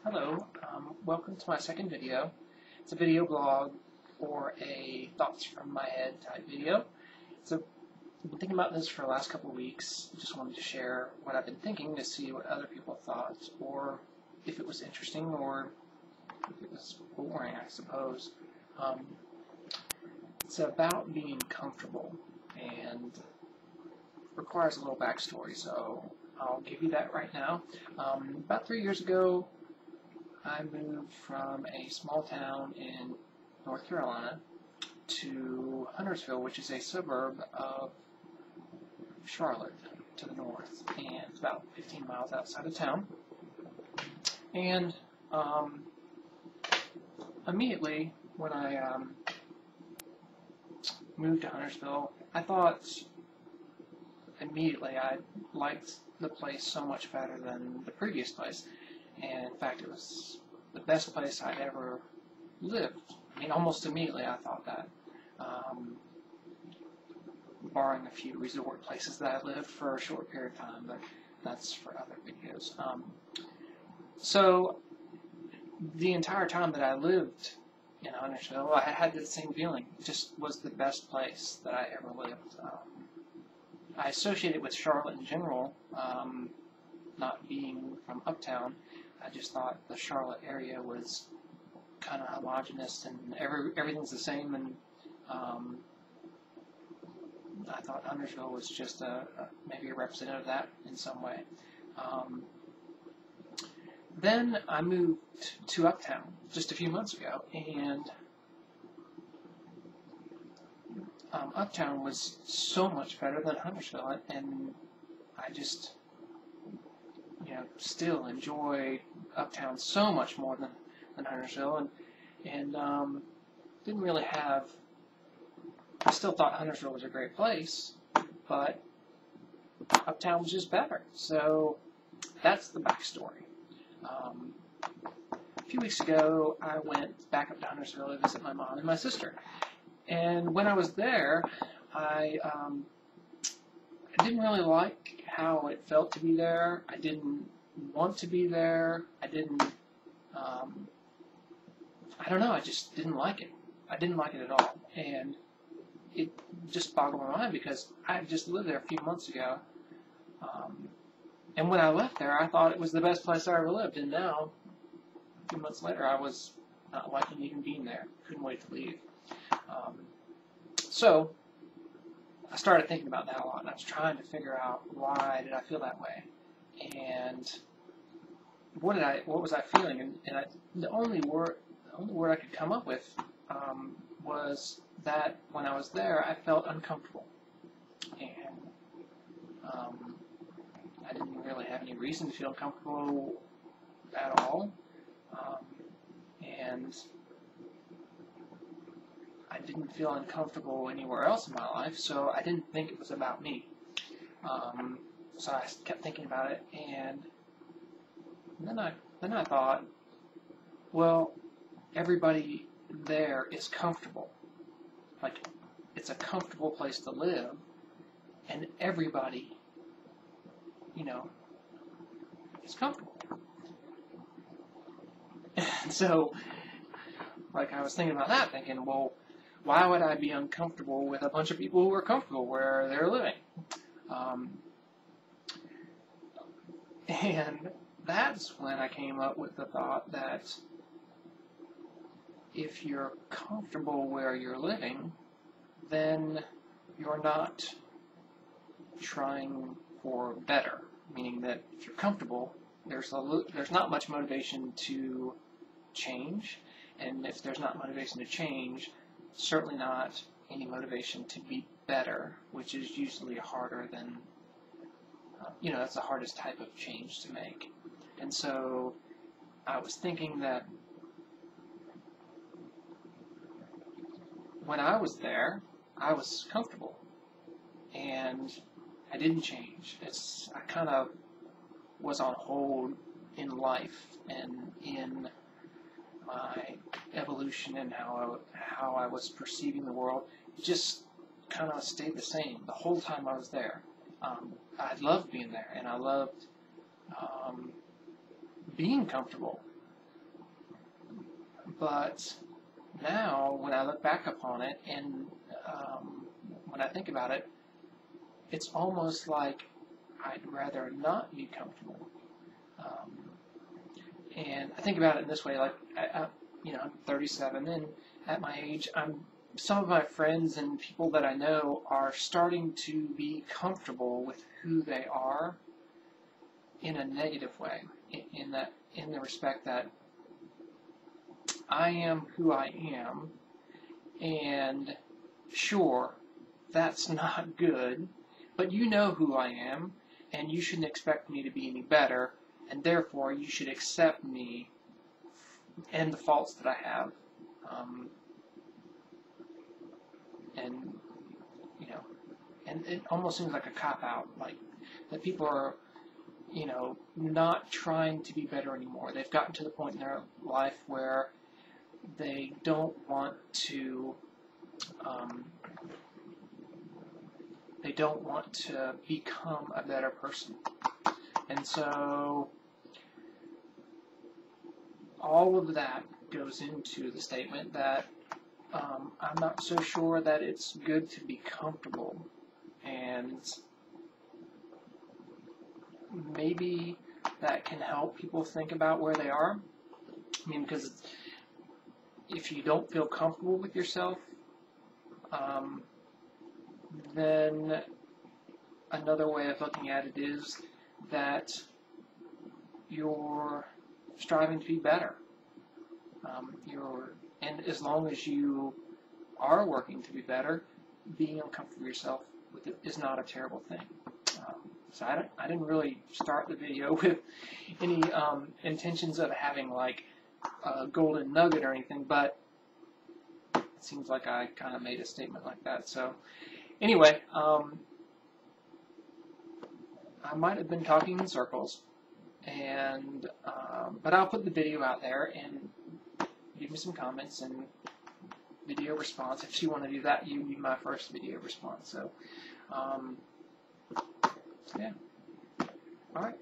Hello, welcome to my second video. It's a video blog or a thoughts from my head type video. So I've been thinking about this for the last couple of weeks. Just wanted to share what I've been thinking to see what other people thought, or if it was interesting or if it was boring, I suppose. It's about being comfortable and requires a little backstory, so I'll give you that right now. About 3 years ago, I moved from a small town in North Carolina to Huntersville, which is a suburb of Charlotte to the north, and it's about 15 miles outside of town. And immediately when I moved to Huntersville, I thought immediately I liked the place so much better than the previous place. And in fact, it was the best place I'd ever lived. I mean, almost immediately I thought that, barring a few resort places that I lived for a short period of time, but that's for other videos. So the entire time that I lived in Huntersville, I had the same feeling. It just was the best place that I ever lived. I associate it with Charlotte in general, not being from uptown. I just thought the Charlotte area was kind of homogenous and everything's the same, and I thought Huntersville was just maybe a representative of that in some way. Then I moved to uptown just a few months ago, and uptown was so much better than Huntersville, and I just still enjoy uptown so much more than Huntersville, and didn't really have. I still thought Huntersville was a great place, but uptown was just better. So that's the backstory. A few weeks ago, I went back up to Huntersville to visit my mom and my sister, and when I was there, I didn't really like how it felt to be there. I didn't want to be there. I didn't, I don't know, I just didn't like it. I didn't like it at all. And it just boggled my mind because I had just lived there a few months ago. And when I left there, I thought it was the best place I ever lived. And now, a few months later, I was not liking even being there. Couldn't wait to leave. So I started thinking about that a lot, and I was trying to figure out why did I feel that way, and what was I feeling, and the only word I could come up with was that when I was there, I felt uncomfortable, and I didn't really have any reason to feel uncomfortable at all, and I didn't feel uncomfortable anywhere else in my life, so I didn't think it was about me. So I kept thinking about it, and then I thought, well, everybody there is comfortable. Like, it's a comfortable place to live, and everybody, is comfortable. And so, like, I was thinking about that, thinking, well, why would I be uncomfortable with a bunch of people who are comfortable where they're living? And that's when I came up with the thought that if you're comfortable where you're living, then you're not trying for better. Meaning that if you're comfortable, there's not much motivation to change, and if there's not motivation to change, certainly not any motivation to be better, which is usually harder than, that's the hardest type of change to make. And so I was thinking that when I was there, I was comfortable, and I didn't change. I kind of was on hold in life and in my evolution and how I was perceiving the world. It just kind of stayed the same the whole time I was there. I loved being there, and I loved being comfortable. But now, when I look back upon it, and when I think about it, it's almost like I'd rather not be comfortable. And I think about it in this way, like, I'm 37, and at my age, some of my friends and people that I know are starting to be comfortable with who they are in a negative way, in the respect that I am who I am, and sure, that's not good, but you know who I am, and you shouldn't expect me to be any better, and therefore you should accept me and the faults that I have. And, and it almost seems like a cop-out, like that people are, not trying to be better anymore. They've gotten to the point in their life where they don't want to become a better person. And so all of that goes into the statement that I'm not so sure that it's good to be comfortable, and maybe that can help people think about where they are. I mean, because if you don't feel comfortable with yourself, then another way of looking at it is that you're striving to be better. And as long as you are working to be better, being uncomfortable with yourself is not a terrible thing. So I didn't really start the video with any intentions of having like a golden nugget or anything, but it seems like I kind of made a statement like that. So anyway, I might have been talking in circles, and but I'll put the video out there and give me some comments and video response. If you want to do that, you need my first video response. So, yeah. All right.